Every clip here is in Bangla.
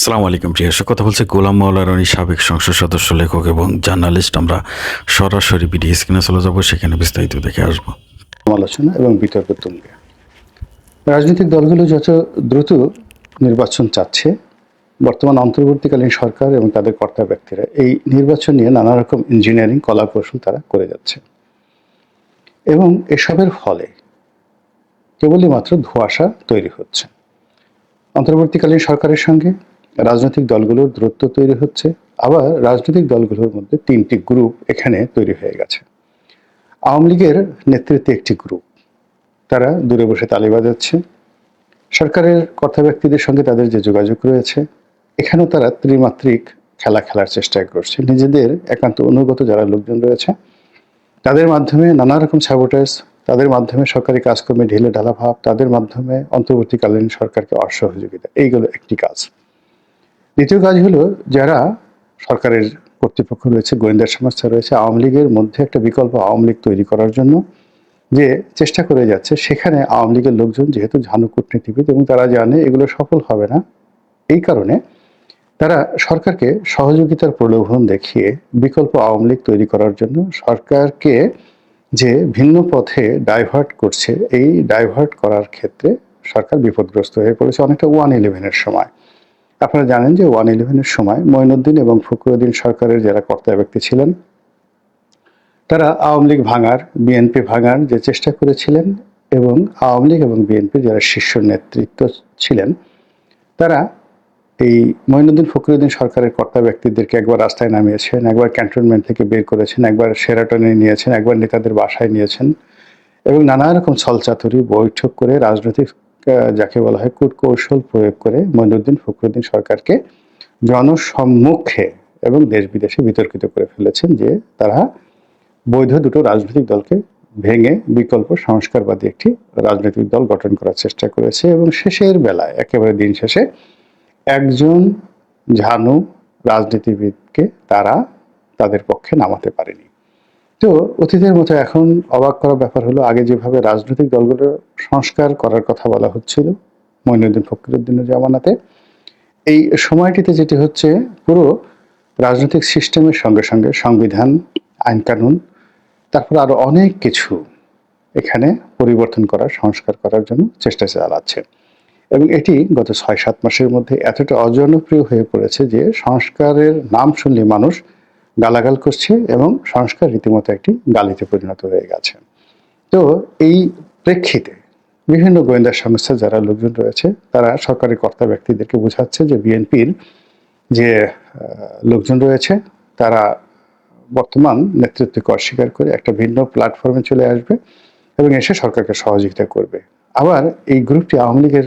আসসালামু আলাইকুম প্রিয় দর্শক, কথা বলছে গোলাম মাওলা রনি, সাবেক সংসদ সদস্য, লেখক এবং জার্নালিস্ট। আমরা সরাসরি ভিডিও স্ক্রিনে চলে যাব, সেখানে বিস্তারিত দেখে আসবো। সমালোচনা এবং বিতর্ক তুঙ্গে রাজনৈতিক দলগুলো যত দ্রুত নির্বাচন চাচ্ছে, বর্তমান অন্তর্বর্তীকালীন সরকার এবং তাদের কর্তা ব্যক্তিরা এই নির্বাচন নিয়ে নানা রকম ইঞ্জিনিয়ারিং কলাকৌশল তারা করে যাচ্ছে এবং এসবের ফলে কেবলই মাত্র ধোঁয়াশা তৈরি হচ্ছে। অন্তর্বর্তীকালীন সরকারের সঙ্গে রাজনৈতিক দলগুলোর দূরত্ব তৈরি হচ্ছে। আবার রাজনৈতিক দলগুলোর মধ্যে তিনটি গ্রুপ এখানে তৈরি হয়ে গেছে। আওয়ামী লীগের নেতৃত্বে একটি গ্রুপ, তারা দূরে বসে তালি বাজাচ্ছে। সরকারের কর্তা ব্যক্তিদের সঙ্গে তাদের যে যোগাযোগ রয়েছে, এখানেও তারা ত্রিমাত্রিক খেলা খেলার চেষ্টা করছে। নিজেদের একান্ত অনুগত যারা লোকজন রয়েছে তাদের মাধ্যমে নানা রকম স্যাবোটাজ, তাদের মাধ্যমে সরকারি কাজকর্মে ঢিলে ঢালা ভাব, তাদের মাধ্যমে অন্তর্বর্তীকালীন সরকারকে অসহযোগিতা, এইগুলো একটি কাজ। দ্বিতীয় কাজ হলো, যারা সরকারের কর্তৃপক্ষ রয়েছে, গোয়েন্দা সংস্থা রয়েছে, আওয়ামী লীগের মধ্যে একটা বিকল্প আওয়ামী লীগ তৈরি করার জন্য যে চেষ্টা করে যাচ্ছে, সেখানে আওয়ামী লীগের লোকজন যেহেতু ঝানু কূটনীতিবিদ এবং তারা জানে এগুলো সফল হবে না, এই কারণে তারা সরকারকে সহযোগিতার প্রলোভন দেখিয়ে বিকল্প আওয়ামী লীগ তৈরি করার জন্য সরকারকে যে ভিন্ন পথে ডাইভার্ট করছে, এই ডাইভার্ট করার ক্ষেত্রে সরকার বিপদগ্রস্ত হয়ে পড়েছে। অনেকটা 111-এর সময় আপনারা জানেন যে 111-এর সময় মঈনুদ্দিন এবং ফখরুদ্দিন সরকারের যারা কর্তা ব্যক্তি ছিলেন, তারা আওয়ামী লীগ ভাঙার, বিএনপি ভাঙার যে চেষ্টা করেছিলেন এবং আওয়ামী লীগ এবং বিএনপির যারা শীর্ষ নেতৃত্ব ছিলেন, তারা এই মঈনুদ্দিন ফখরুদ্দিন সরকারের কর্তা ব্যক্তিদেরকে একবার রাস্তায় নামিয়েছেন, একবার ক্যান্টনমেন্ট থেকে বের করেছেন, একবার শেরাটনে নিয়েছেন, একবার নেতাদের বাসায় নিয়েছেন এবং নানা রকম ছলচাতুরি বৈঠক করে রাজনৈতিক যাকে বলা হয় কূটকৌশল প্রয়োগ করে মঈনুদ্দিন ফখরুদ্দিন সরকারকে জনসম্মুখে এবং দেশ বিদেশে বিতর্কিত করে ফেলেছেন যে তারা বৈধ দুটো রাজনৈতিক দলকে ভেঙে বিকল্প সংস্কারবাদী একটি রাজনৈতিক দল গঠন করার চেষ্টা করেছে এবং শেষের বেলায় একেবারে দিন শেষে একজন ঝানু রাজনীতিবিদকে তারা তাদের পক্ষে নামাতে পারেনি। তো অতীতের মতো এখন অবাক করার ব্যাপার হলো, আগে যেভাবে রাজনৈতিক দলগুলো সংস্কার করার কথা বলা হচ্ছিল মঈনুদ্দিন ফখরুদ্দিনের জামানাতে, এই সময়টিতে যেটি হচ্ছে, পুরো রাজনৈতিক সিস্টেমের সঙ্গে সঙ্গে সংবিধান, আইন কানুন, তারপর আরো অনেক কিছু এখানে পরিবর্তন করার, সংস্কার করার জন্য চেষ্টা চালাচ্ছে এবং এটি গত 6-7 মাসের মধ্যে এতটা অজনপ্রিয় হয়ে পড়েছে যে সংস্কারের নাম শুনলে মানুষ গালাগাল করছে এবং সংস্কার রীতিমতো একটি গালিতে পরিণত হয়ে গেছে। তো এই প্রেক্ষিতে বিভিন্ন গোয়েন্দা সংস্থা যারা লোকজন রয়েছে, তারা সরকারি কর্তা ব্যক্তিদেরকে বোঝাচ্ছে যে বিএনপির যে লোকজন রয়েছে তারা বর্তমান নেতৃত্বকে অস্বীকার করে একটা ভিন্ন প্ল্যাটফর্মে চলে আসবে এবং এসে সরকারকে সহযোগিতা করবে। আবার এই গ্রুপটি আওয়ামী লীগের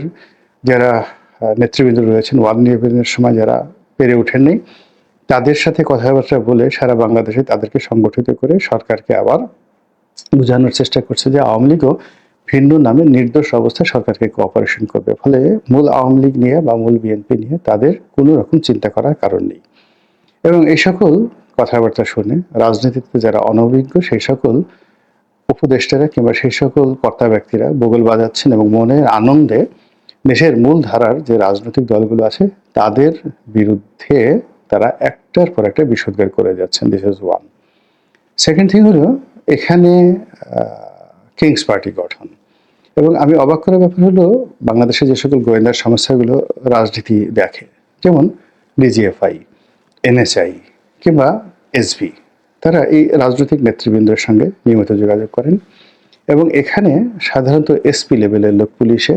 যারা নেতৃবৃন্দ রয়েছেন, 111-এর সময় যারা পেরে ওঠেননি, তাদের সাথে কথাবার্তা বলে সারা বাংলাদেশে তাদেরকে সংগঠিত করে সরকারকে আবার বোঝানোর চেষ্টা করছে যে আওয়ামী লীগও ভিন্ন নামে নির্দোষ অবস্থায় সরকারকে কোঅপারেশন করবে। ফলে মূল আওয়ামী লীগ নিয়ে বা মূল বিএনপি নিয়ে তাদের কোনো রকম চিন্তা করার কারণ নেই। এবং এই সকল কথাবার্তা শুনে রাজনীতিতে যারা অনভিজ্ঞ সেই সকল উপদেষ্টারা কিংবা সেই সকল কর্তা ব্যক্তিরা বগল বাজাচ্ছেন এবং মনের আনন্দে দেশের মূল ধারার যে রাজনৈতিক দলগুলো আছে তাদের বিরুদ্ধে তারা একটার পর একটা বিষোদ্গার করে যাচ্ছেন। This is one. Second thing হলো, এখানে কিংস পার্টি গঠন এবং আমি অবাক করার ব্যাপার হলো, বাংলাদেশে যে সকল গোয়েন্দা সংস্থাগুলো রাজনীতি দেখে, যেমন ডিজিএফআই, এনএসআই কিংবা এসবি, তারা এই রাজনৈতিক নেতৃবৃন্দের সঙ্গে নিয়মিত যোগাযোগ করেন এবং এখানে সাধারণত এসপি লেভেলের লোক পুলিশে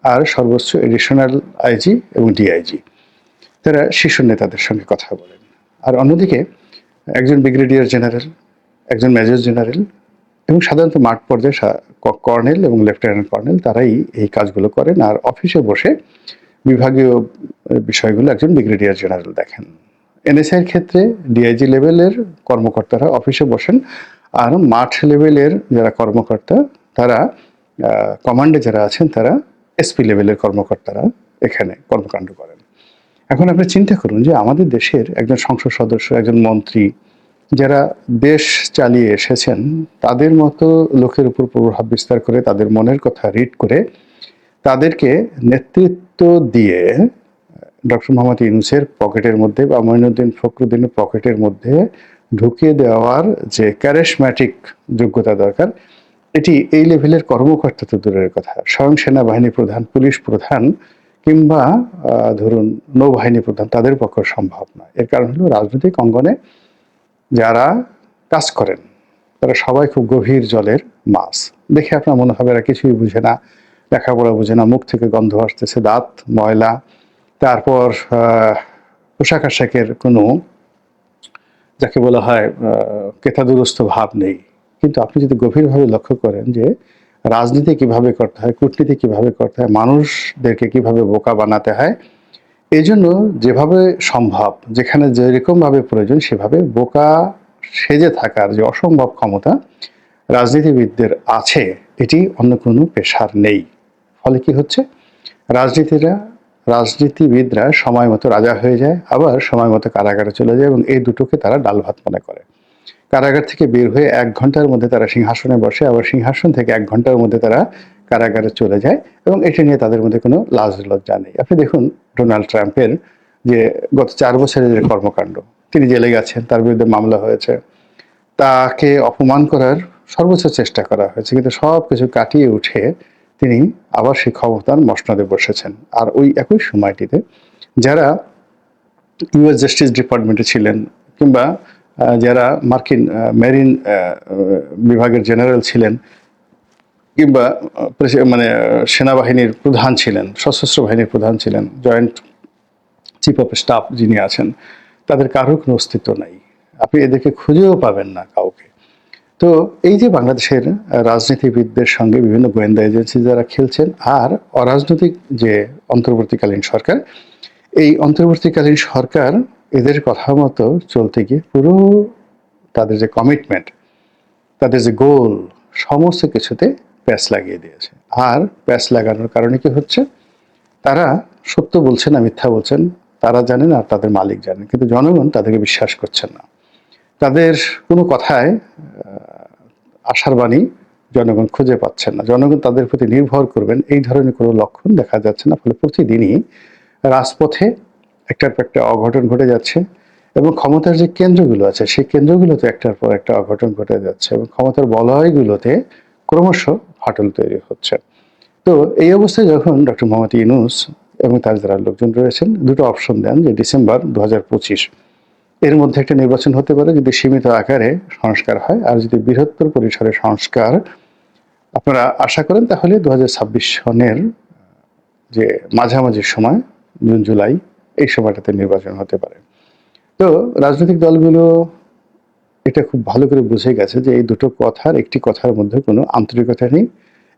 আর সর্বোচ্চ এডিশনাল আইজি এবং ডিআইজি, তারা শীর্ষ নেতাদের সঙ্গে কথা বলেন। আর অন্যদিকে একজন ব্রিগেডিয়ার জেনারেল, একজন মেজর জেনারেল এবং সাধারণত মাঠ পর্যায়ে কর্নেল এবং লেফটেন্যান্ট কর্নেল, তারাই এই কাজগুলো করেন। আর অফিসে বসে বিভাগীয় বিষয়গুলো একজন ব্রিগেডিয়ার জেনারেল দেখেন। এনএসআইয়ের ক্ষেত্রে ডিআইজি লেভেলের কর্মকর্তারা অফিসে বসেন আর মাঠ লেভেলের যারা কর্মকর্তা, তারা কমান্ডে যারা আছেন, তারা এসপি লেভেলের কর্মকর্তারা এখানে কর্মকাণ্ড করেন। এখন আপনি চিন্তা করুন যে আমাদের দেশের একজন সংসদ সদস্য, একজন মন্ত্রী, যারা দেশ চালিয়ে এসেছেন, তাদের মতো লোকের উপর প্রভাব বিস্তার করে, তাদের মনের কথা রিড করে, তাদেরকে নেতৃত্ব দিয়ে ডক্টর মোহাম্মদ ইউনূসের পকেটের মধ্যে বা মঈনুদ্দিন ফখরুদ্দিনের পকেটের মধ্যে ঢুকিয়ে দেওয়ার যে ক্যারিশম্যাটিক যোগ্যতা দরকার, এটি এই লেভেলের কর্মকর্তা তো দূরের কথা, স্বয়ং সেনাবাহিনী প্রধান, পুলিশ প্রধান কিংবা ধরুন নৌবাহিনী প্রধান তাদের পক্ষে সম্ভব নয়। এর কারণ হলো রাজনৈতিক অঙ্গনে যারা কাজ করেন তারা সবাই খুব গভীর জলের মাছ। দেখে আপনার মনে হবে এরা কিছুই বুঝে না, লেখাপড়া বুঝে না, মুখ থেকে গন্ধ আসতেছে, দাঁত ময়লা, তারপর পোশাক আশাকের কোনো যাকে বলা হয় কেতাদুরস্ত ভাব নেই। কিন্তু আপনি যদি গভীরভাবে লক্ষ্য করেন যে রাজনীতি কিভাবে করতে হয়, কূটনীতি কিভাবে করতে হয়, মানুষদেরকে কিভাবে বোকা বানাতে হয়, এই জন্য যেভাবে সম্ভব, যেখানে যেরকমভাবে প্রয়োজন সেভাবে বোকা সেজে থাকার যে অসম্ভব ক্ষমতা রাজনীতিবিদদের আছে, এটি অন্য কোনো পেশার নেই। ফলে কি হচ্ছে, রাজনীতিবিদরা সময় মতো রাজা হয়ে যায়, আবার সময় মতো কারাগারে চলে যায়, এবং এই দুটোকে তারা ডাল ভাত মনে করে। কারাগার থেকে বের হয়ে 1 ঘন্টার মধ্যে তারা সিংহাসনে বসে, আবার সিংহাসন থেকে 1 ঘন্টার মধ্যে তারা কারাগারে চলে যায়, এবং এটা নিয়ে তাদের মধ্যে কোনো লাজ লজ্জা নেই। আপনি দেখুন ডোনাল্ড ট্রাম্পের যে গত 4 বছরের যে কর্মকাণ্ড, তিনি জেলে গেছেন, তার বিরুদ্ধে মামলা হয়েছে, তাকে অপমান করার সর্বোচ্চ চেষ্টা করা হয়েছে, কিন্তু সব কিছু কাটিয়ে উঠে তিনি আবার সেই ক্ষমতার মসনদে বসেছেন। আর ওই একই সময়টিতে যারা ইউএস জাস্টিস ডিপার্টমেন্টে ছিলেন কিংবা যারা মার্কিন মেরিন বিভাগের জেনারেল ছিলেন কিংবা মানে সেনাবাহিনীর প্রধান ছিলেন, সশস্ত্র বাহিনীর প্রধান ছিলেন, জয়েন্ট চিফ অফ স্টাফ যিনি আছেন, তাদের কারো কোনো অস্তিত্ব নাই। আপনি এদেরকে খুঁজেও পাবেন না কাউকে। তো এই যে বাংলাদেশের রাজনীতিবিদদের সঙ্গে বিভিন্ন গোয়েন্দা এজেন্সি যারা খেলছেন, আর অরাজনৈতিক যে অন্তর্বর্তীকালীন সরকার, এই অন্তর্বর্তীকালীন সরকার এদের কথা মতো চলতে গিয়ে পুরো তাদের যে কমিটমেন্ট, তাদের যে গোল, সমস্ত কিছুতে প্যাচ লাগিয়ে দিয়েছে। আর প্যাচ লাগানোর কারণে কি হচ্ছে, তারা সত্য বলছেন না মিথ্যা বলছেন তারা জানেন, আর তাদের মালিক জানেন, কিন্তু জনগণ তাদেরকে বিশ্বাস করছেন না। তাদের কোনো কথায় আশার বাণী জনগণ খুঁজে পাচ্ছেন না। জনগণ তাদের প্রতি নির্ভর করবেন এই ধরনের কোনো লক্ষণ দেখা যাচ্ছে না। ফলে প্রতিদিনই রাজপথে একটার পর একটা অঘটন ঘটে যাচ্ছে, এবং ক্ষমতার যে কেন্দ্রগুলো আছে সেই কেন্দ্রগুলোতে একটার পর একটা অঘটন ঘটে যাচ্ছে, এবং ক্ষমতার বলয়গুলোতে ক্রমশ ফাটল তৈরি হচ্ছে। তো এই অবস্থায় যখন ডক্টর মোহাম্মদ ইউনূস এবং তার যারা লোকজন রয়েছেন দুটো অপশন দেন যে ডিসেম্বর 2025 এর মধ্যে একটা নির্বাচন হতে পারে যদি সীমিত আকারে সংস্কার হয়, আর যদি বৃহত্তর পরিসরে সংস্কার আপনারা আশা করেন তাহলে 2026 সনের যে মাঝামাঝি সময়, জুন জুলাই, এই সময়টাতে নির্বাচন হতে পারে। তো রাজনৈতিক দলগুলো এটা খুব ভালো করে বুঝে গেছে যে এই দুটো কথার একটি কথার মধ্যে কোনো আন্তরিকতা নেই,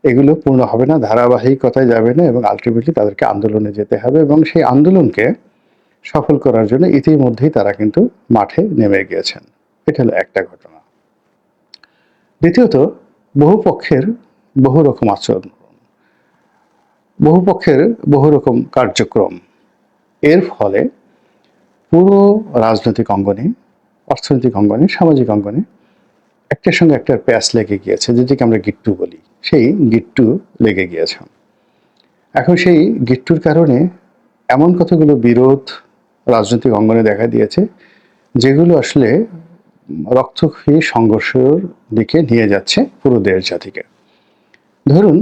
এগুলো পূর্ণ হবে না, ধারাবাহিকতায় যাবে না, এবং আলটিমেটলি তাদেরকে আন্দোলনে যেতে হবে, এবং সেই আন্দোলনকে সফল করার জন্য ইতিমধ্যেই তারা কিন্তু মাঠে নেমে গিয়েছেন। এটা হলো একটা ঘটনা। দ্বিতীয়ত, বহু পক্ষের বহু রকম আচরণ, বহু পক্ষের বহু রকম কার্যক্রম, এর ফলে পুরো রাজনৈতিক অঙ্গনে, অর্থনৈতিক অঙ্গনে, সামাজিক অঙ্গনে একটার সঙ্গে একটার প্যাচ লেগে গিয়েছে, যেটিকে আমরা গিট্টু বলি, সেই গিট্টু লেগে গিয়েছে। এখন সেই গিট্টুর কারণে এমন কতগুলো বিরোধ রাজনৈতিক অঙ্গনে দেখা দিয়েছে যেগুলো আসলে রক্তক্ষয়ী সংঘর্ষের দিকে নিয়ে যাচ্ছে পুরো দেশ জাতিকে। ধরুন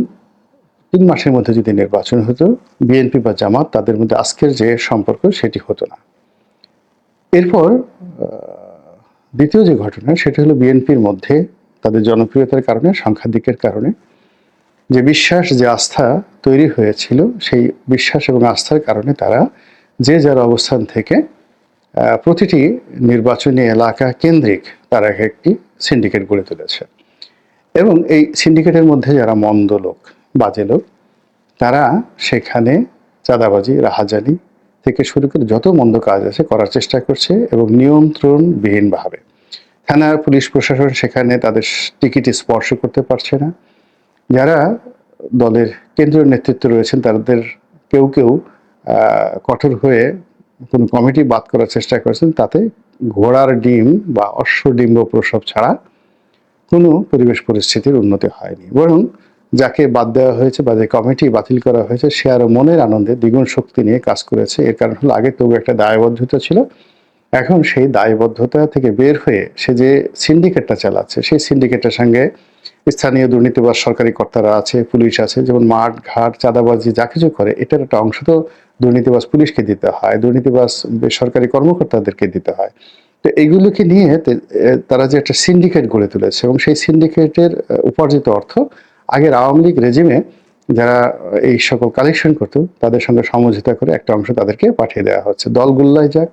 3 মাসের মধ্যে যদি নির্বাচন হতো, বিএনপি বা জামাত তাদের মধ্যে আজকের যে সম্পর্ক সেটি হতো না। এরপর দ্বিতীয় যে ঘটনা সেটা হলো বিএনপির মধ্যে তাদের জনপ্রিয়তার কারণে, সংখ্যাধিক্যের কারণে যে বিশ্বাস, যে আস্থা তৈরি হয়েছিল, সেই বিশ্বাস এবং আস্থার কারণে তারা যে যার অবস্থান থেকে প্রতিটি নির্বাচনী এলাকা কেন্দ্রিক তারা একটি সিন্ডিকেট গড়ে তুলেছে, এবং এই সিন্ডিকেটের মধ্যে যারা মন্দ লোক, বাজে লোক, তারা সেখানে চাঁদাবাজি, রাহাজানি থেকে শুরু করে যত মন্দ কাজ আছে করার চেষ্টা করছে, এবং নিয়ন্ত্রণবিহীনভাবে থানার পুলিশ প্রশাসন সেখানে তাদের টিকিট স্পর্শ করতে পারছে না। যারা দলের কেন্দ্রীয় নেতৃত্ব রয়েছেন তাদের কেউ কেউ কঠোর হয়ে কোনো কমিটি বাদ করার চেষ্টা করেছেন, তাতে ঘোড়ার ডিম বা অশ্ব ডিম্ব প্রসব ছাড়া কোনো পরিবেশ পরিস্থিতির উন্নতি হয়নি, বরং যাকে বাদ দেওয়া হয়েছে বা যে কমিটি বাতিল করা হয়েছে সে আরো মনের আনন্দে দ্বিগুণ শক্তি নিয়ে কাজ করেছে। এর কারণ হলো আগে তবু একটা দায়বদ্ধতা ছিল, এখন সেই দায়বদ্ধতা থেকে বের হয়ে সে যে সিন্ডিকেটটা চালাচ্ছে সেই সিন্ডিকেটের সঙ্গে স্থানীয় দুর্নীতিবাজ সরকারি কর্তারা আছে, পুলিশ আছে, যেমন মাঠ ঘাট চাঁদাবাজি যা কিছু করে এটার একটা অংশ তো দুর্নীতিবাজ পুলিশকে দিতে হয়, দুর্নীতিবাজ বেসরকারি কর্মকর্তাদেরকে দিতে হয়। তো এইগুলোকে নিয়ে তারা যে একটা সিন্ডিকেট গড়ে তুলেছে এবং সেই সিন্ডিকেটের উপার্জিত অর্থ আগের আওয়ামী লীগ রেজিমে যারা এই সকল কালেকশন করতো তাদের সঙ্গে সমঝোতা করে একটা অংশ তাদেরকে পাঠিয়ে দেওয়া হচ্ছে। দল গুল্লায় যাক,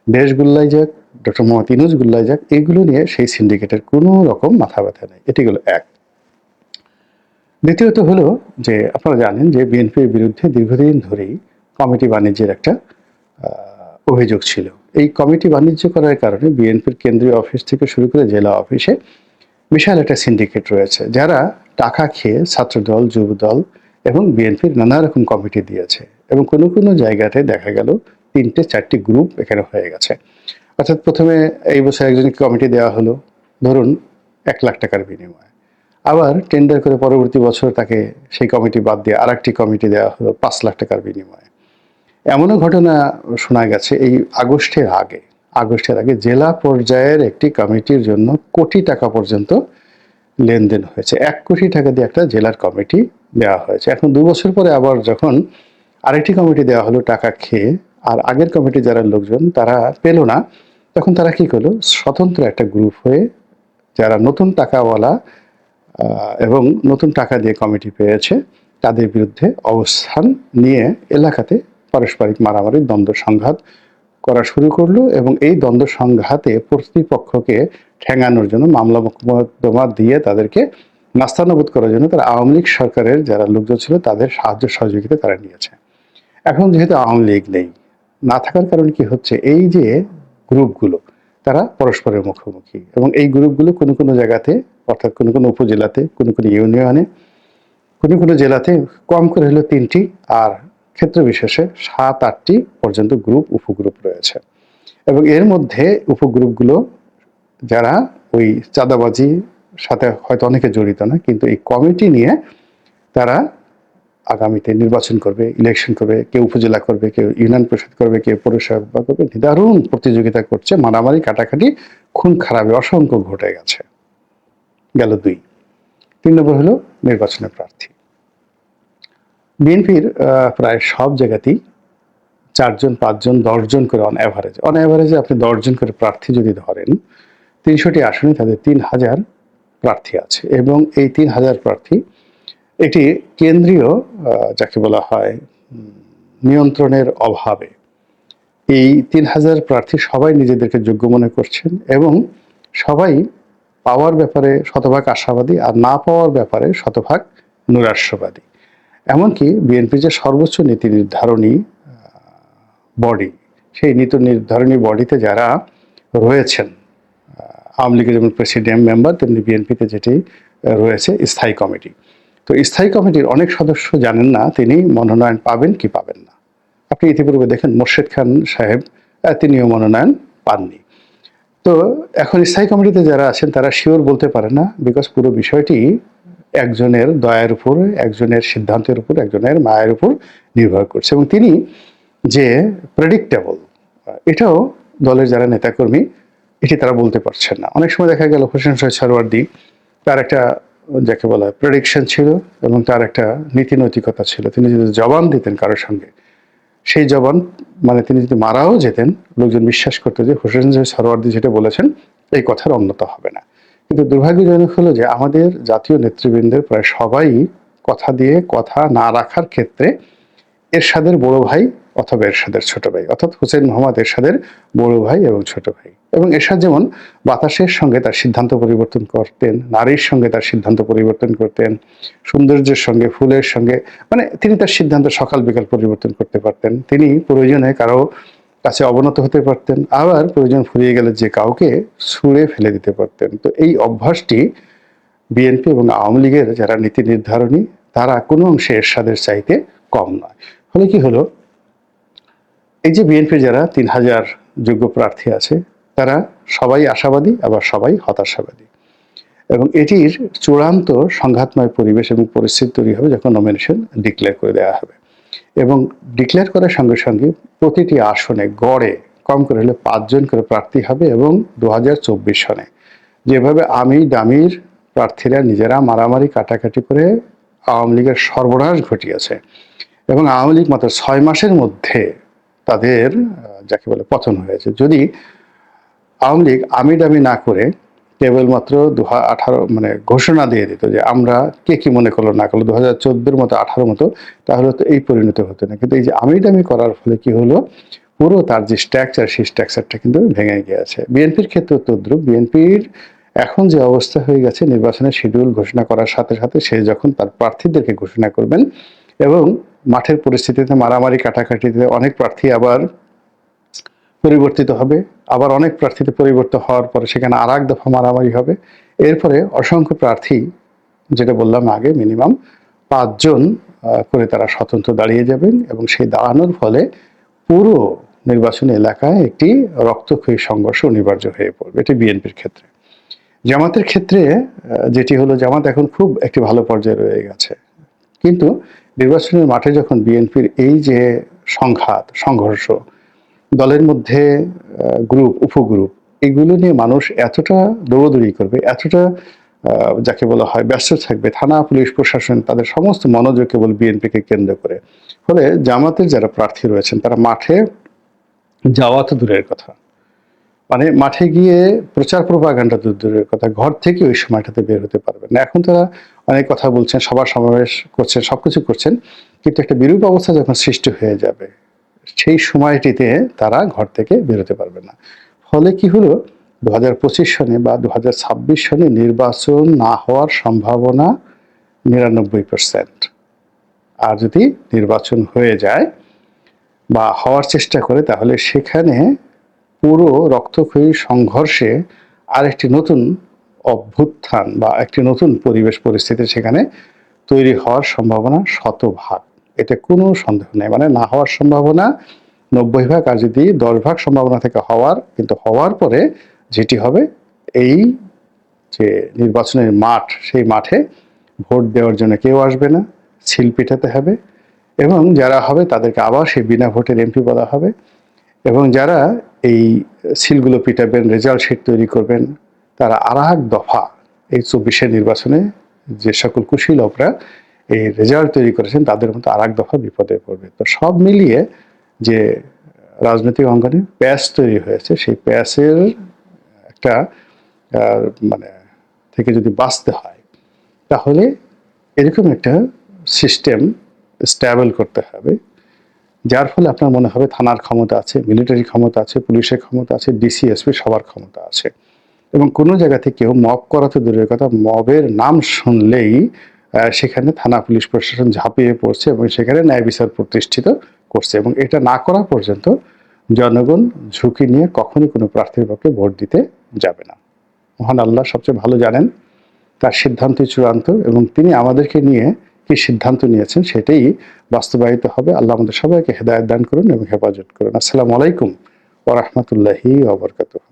দেশ গুল্লায় যাক, ডক্টর মোহাম্মদ ইউনূস গুল্লায় যাক, এইগুলো নিয়ে সেই সিন্ডিকেটের কোনো রকম মাথা ব্যথা নেই। এটি হলো এক। দ্বিতীয়ত হলো যে আপনারা জানেন যে বিএনপির বিরুদ্ধে দীর্ঘদিন ধরেই কমিটি বাণিজ্যের একটা অভিযোগ ছিল। এই কমিটি বাণিজ্য করার কারণে বিএনপির কেন্দ্রীয় অফিস থেকে শুরু করে জেলা অফিসে বিশাল একটা সিন্ডিকেট রয়েছে, যারা টাকা খেয়ে ছাত্রদল, যুবদল এবং বিএনপির নানা রকম কমিটি দিয়েছে এবং কোনো কোনো জায়গাতে দেখা গেল 3-4টি গ্রুপ এখানে হয়ে গেছে। অর্থাৎ প্রথমে এই বছর একজনকে কমিটি দেওয়া হলো ধরুন 1 লাখ টাকার বিনিময়ে, আবার টেন্ডার করে পরবর্তী বছর তাকে সেই কমিটি বাদ দিয়ে আরেকটি কমিটি দেওয়া হলো 5 লাখ টাকার বিনিময়ে। এমনও ঘটনা শোনা গেছে এই আগস্টের আগে জেলা পর্যায়ের একটি কমিটির জন্য কোটি টাকা পর্যন্ত লেনদেন হয়েছে। 1 কোটি টাকা দিয়ে একটা জেলার কমিটি দেওয়া হয়েছে। এখন 2 বছর পরে আবার যখন আরেকটি কমিটি দেওয়া হলো টাকা খেয়ে, আর আগের কমিটি যারা লোকজন তারা পেল না, তখন তারা কি করলো, স্বতন্ত্র একটা গ্রুপ হয়ে যারা নতুন টাকাওয়ালা এবং নতুন টাকা দিয়ে কমিটি পেয়েছে তাদের বিরুদ্ধে অবস্থান নিয়ে এলাকাতে পারস্পরিক মারামারি, দ্বন্দ্ব সংঘাত করা শুরু করলো এবং এই দ্বন্দ্ব সংঘাতে প্রতিপক্ষকে ঠেঙানোর জন্য মামলা মোকদ্দমা দিয়ে তাদেরকে নাস্তানাবুদ করার জন্য তারা আওয়ামী লীগ সরকারের যারা লোকজন ছিল তাদের সাহায্য সহযোগিতা তারা নিয়েছে। এখন যেহেতু আওয়ামী লীগ নেই, না থাকার কারণে কি হচ্ছে, এই যে গ্রুপগুলো তারা পরস্পরের মুখোমুখি এবং এই গ্রুপগুলো কোনো কোনো জায়গাতে অর্থাৎ কোনো কোনো উপজেলাতে, কোনো কোনো ইউনিয়নে, কোনো কোনো জেলাতে কম করে হলো 3টি আর ক্ষেত্র বিশেষে 7-8টি পর্যন্ত গ্রুপ উপগ্রুপ রয়েছে এবং এর মধ্যে উপগ্রুপগুলো যারা ওই চাঁদাবাজি সাথে হয়তো অনেকে জড়িত না, কিন্তু এই কমিটি নিয়ে তারা আগামীতে নির্বাচন করবে, ইলেকশন করবে, কেউ উপজেলা করবে, কেউ ইউনিয়ন পরিষদ করবে, কেউ পৌরসভা করবে, নিদারুণ প্রতিযোগিতা করছে, মারামারি কাটাকাটি খুন খারাপে অসংখ্য ঘটে গেছে। গেল 2। 3 নম্বর হলো নির্বাচনের প্রার্থী। বিএনপির প্রায় সব জায়গাতেই 4 জন, 5 জন, 10 জন করে অন অ্যাভারেজে আপনি 10 জন করে প্রার্থী যদি ধরেন, 300টি আসনে তাদের 3000 প্রার্থী আছে এবং এই 3000 প্রার্থী এটি কেন্দ্রীয় যাকে বলা হয় নিয়ন্ত্রণের অভাবে এই 3000 প্রার্থী সবাই নিজেদেরকে যোগ্য মনে করছেন এবং সবাই পাওয়ার ব্যাপারে শতভাগ আশাবাদী আর না পাওয়ার ব্যাপারে শতভাগ নৈরাশ্যবাদী। এমনকি বিএনপির যে সর্বোচ্চ নীতি নির্ধারণী বডি, সেই নীতি নির্ধারণী বডিতে যারা রয়েছেন, আওয়ামী লীগের যেমন প্রেসিডেন্ট মেম্বার, তেমনি বিএনপিতে যেটি রয়েছে স্থায়ী কমিটি। তো স্থায়ী কমিটির অনেক সদস্য জানেন না তিনি মনোনয়ন পাবেন কি পাবেন না। আপনি ইতিপূর্বে দেখেন মোর্শেদ খান সাহেব তিনিও মনোনয়ন পাননি। তো এখন স্থায়ী কমিটিতে যারা আছেন তারা শিওর বলতে পারে না, বিকজ পুরো বিষয়টি একজনের দয়ার উপর, একজনের সিদ্ধান্তের উপর, একজনের মায়ের উপর নির্ভর করছে এবং তিনি যে প্রেডিক্টেবল এটাও দলের যারা নেতাকর্মী এটি তারা বলতে পারছেন না। অনেক সময় দেখা গেল হোসেন শহীদ সরওয়ার্দী তার একটা যাকে বলা হয় প্রেডিকশন ছিল এবং তার একটা নীতি নৈতিকতা ছিল। তিনি যদি জবান দিতেন কারোর সঙ্গে, সেই জবান মানে তিনি যদি মারাও যেতেন, লোকজন বিশ্বাস করতো যে হোসেন শহীদ সরওয়ার্দী যেটা বলেছেন এই কথার অন্যতা হবে না। কিন্তু দুর্ভাগ্যজনক হলো যে আমাদের জাতীয় নেতৃবৃন্দের প্রায় সবাই কথা দিয়ে কথা না রাখার ক্ষেত্রে এরশাদের বড় ভাই অথবা এরশাদের ছোট ভাই, অর্থাৎ হুসেইন মোহাম্মদ এরশাদের বড় ভাই এবং ছোট ভাই। এবং এরশাদ যেমন বাতাসের সঙ্গে তার সিদ্ধান্ত পরিবর্তন করতেন, নারীর সঙ্গে তার সিদ্ধান্ত পরিবর্তন করতেন, সৌন্দর্যের সঙ্গে, ফুলের সঙ্গে, মানে তিনি তার সিদ্ধান্ত সকাল বিকাল পরিবর্তন করতে পারতেন। তিনি প্রয়োজনে কারো কাছে অবনত হতে পারতেন, আবার প্রয়োজন ফুরিয়ে গেলে যে কাউকে ছুঁড়ে ফেলে দিতে পারতেন। তো এই অভ্যাসটি বিএনপি এবং আওয়ামী লীগের যারা নীতি নির্ধারণী তারা কোনো অংশে এরশাদের চাইতে কম নয়। ফলে কি হলো, এই যে বিএনপির যারা 3000 যোগ্য প্রার্থী আছে তারা সবাই আশাবাদী আবার সবাই হতাশাবাদী এবং এটির চূড়ান্ত সংঘাতময় পরিবেশ এবং পরিস্থিতি তৈরি হবে যখন নমিনেশন ডিক্লেয়ার করে দেওয়া হবে। এবং ডিক্লেয়ার করার সঙ্গে সঙ্গে প্রতিটি আসনে গড়ে কম করে হলে 5 জন করে প্রার্থী হবে। এবং 2024 সনে যেভাবে দামির প্রার্থীরা নিজেরা মারামারি কাটাকাটি করে আওয়ামী লীগের সর্বনাশ ঘটিয়েছে এবং আওয়ামী লীগ মাত্র 6 মাসের মধ্যে তাদের যাকে বলে পতন হয়েছে। যদি আওয়ামী লীগ দামি না করে কেবলমাত্র 2018 ঘোষণা দিয়ে দিত যে আমরা কি মনে করলো না করলো 2014 মতো 18 মতো, তাহলে তো এই পরিণতি হতো না। কিন্তু এই যে দামি করার ফলে কি হলো, পুরো তার যে স্ট্রাকচার সেই স্ট্রাকচারটা কিন্তু ভেঙে গিয়েছে। বিএনপির ক্ষেত্রে তদ্রুপ। বিএনপির এখন যে অবস্থা হয়ে গেছে, নির্বাচনের শিডিউল ঘোষণা করার সাথে সাথে সে যখন তার প্রার্থীদেরকে ঘোষণা করবেন এবং মাঠের পরিস্থিতিতে মারামারি কাটাকাটিতে অনেক প্রার্থী আবার পরিবর্তিত হবে, আবার অনেক প্রার্থীতে পরিবর্তন হওয়ার পরে সেখানে আর এক দফা মারামারি হবে। এরপরে অসংখ্য প্রার্থী, যেটা বললাম আগে, মিনিমাম 5 জন করে তারা স্বতন্ত্র দাঁড়িয়ে যাবেন এবং সেই দাঁড়ানোর ফলে পুরো নির্বাচনী এলাকায় একটি রক্তক্ষয়ী সংঘর্ষ অনিবার্য হয়ে পড়বে। এটি বিএনপির ক্ষেত্রে। জামাতের ক্ষেত্রে যেটি হলো, জামাত এখন খুব একটি ভালো পর্যায়ে রয়ে গেছে, কিন্তু নির্বাচনের মাঠে যখন বিএনপির এই যে সংঘর্ষ, দলের মধ্যে গ্রুপ উপগ্রুপ, এগুলো নিয়ে মানুষ এতটা দৌড়াদৌড়ি করবে, এতটা যাকে বলা হয় ব্যস্ত থাকবে, থানা পুলিশ প্রশাসন তাদের সমস্ত মনোযোগ কেবল বিএনপিকে কেন্দ্র করে। ফলে জামাতের যারা প্রার্থী রয়েছেন তারা মাঠে যাওয়া তো দূরের কথা, মাঠে গিয়ে প্রচার প্রপাগান্ডা দূরের কথা, ঘর থেকে ওই সময়টাতে বের হতে পারবেন না। এখন তারা অনেক কথা বলছেন, সভা সমাবেশ করছেন, সবকিছু করছেন, কিন্তু একটা বিরূপ অবস্থা যখন সৃষ্টি হয়ে যাবে সেই সময়টিতে তারা ঘর থেকে বেরোতে পারবে না। ফলে কি হলো, 2025 সনে বা 2026 সনে নির্বাচন না হওয়ার সম্ভাবনা 99%। আর যদি নির্বাচন হয়ে যায় বা হওয়ার চেষ্টা করে, তাহলে সেখানে পুরো রক্তক্ষয়ী সংঘর্ষে আরেকটি নতুন অভ্যুত্থান বা একটি নতুন পরিবেশ পরিস্থিতি সেখানে তৈরি হওয়ার সম্ভাবনা 100%। এটা কোনো সন্দেহ নেই। না হওয়ার সম্ভাবনা 90%, আর যদি 10% সম্ভাবনা থেকে হওয়ার, কিন্তু হওয়ার পরে যেটি হবে, এই যে নির্বাচনের মাঠ, সেই মাঠে ভোট দেওয়ার জন্য কেউ আসবে না, সিল পিটাতে হবে এবং যারা হবে তাদেরকে আবার সেই বিনা ভোটের এমপি বলা হবে। এবং যারা এই সিলগুলো পিটাবেন, রেজাল্ট শিট তৈরি করবেন, তারা আর এক দফা এই 24-এর নির্বাচনে যে সকল কুশীলভরা এই রেজাল্ট তৈরি করেছেন তাদের মতো আর এক দফা বিপদে পড়বে। তো সব মিলিয়ে যে রাজনৈতিক অঙ্গনে প্যাচ তৈরি হয়েছে, সেই প্যাচের একটা থেকে যদি বাঁচতে হয়, তাহলে এরকম একটা সিস্টেম স্ট্যাবল করতে হবে, যার ফলে আপনার মনে হবে থানার ক্ষমতা আছে, মিলিটারি ক্ষমতা আছে, পুলিশের ক্ষমতা আছে, ডিসি এসপি সবার ক্ষমতা আছে। এবং কোনো জায়গা থেকে কেউ মব করাতে দূরের কথা, মবের নাম শুনলেই সেখানে থানা পুলিশ প্রশাসন ঝাঁপিয়ে পড়ছে এবং সেখানে ন্যায় বিচার প্রতিষ্ঠিত করছে। এবং এটা না করা পর্যন্ত জনগণ ঝুঁকি নিয়ে কখনই কোনো প্রার্থীর পক্ষে ভোট দিতে যাবে না। মহান আল্লাহ সবচেয়ে ভালো জানেন, তার সিদ্ধান্তই চূড়ান্ত এবং তিনি আমাদেরকে নিয়ে কি সিদ্ধান্ত নিয়েছেন সেটাই বাস্তবায়িত হবে। আল্লাহ আমাদের সবাইকে হেদায়েত দান করুন এবং হেফাজত করুন। আসসালামু আলাইকুম ওয়া রাহমাতুল্লাহি ওয়া বারাকাতুহু।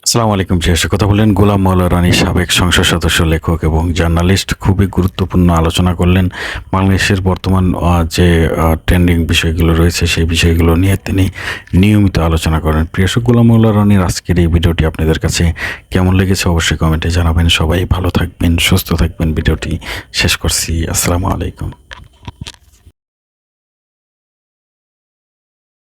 আসসালামু আলাইকুম। যে কথা বললেন গোলাম মাওলা রানী, সাবেক সংসদ সদস্য, লেখক এবং জার্নালিস্ট, খুবই গুরুত্বপূর্ণ আলোচনা করলেন। বাংলাদেশের বর্তমান যে ট্রেন্ডিং বিষয়গুলো রয়েছে সেই বিষয়গুলো নিয়ে তিনি নিয়মিত আলোচনা করেন। প্রিয় গোলাম মাওলা রানীর আজকের এই ভিডিওটি আপনাদের কাছে কেমন লেগেছে অবশ্যই কমেন্টে জানাবেন। সবাই ভালো থাকবেন, সুস্থ থাকবেন। ভিডিওটি শেষ করছি। আসসালামু আলাইকুম।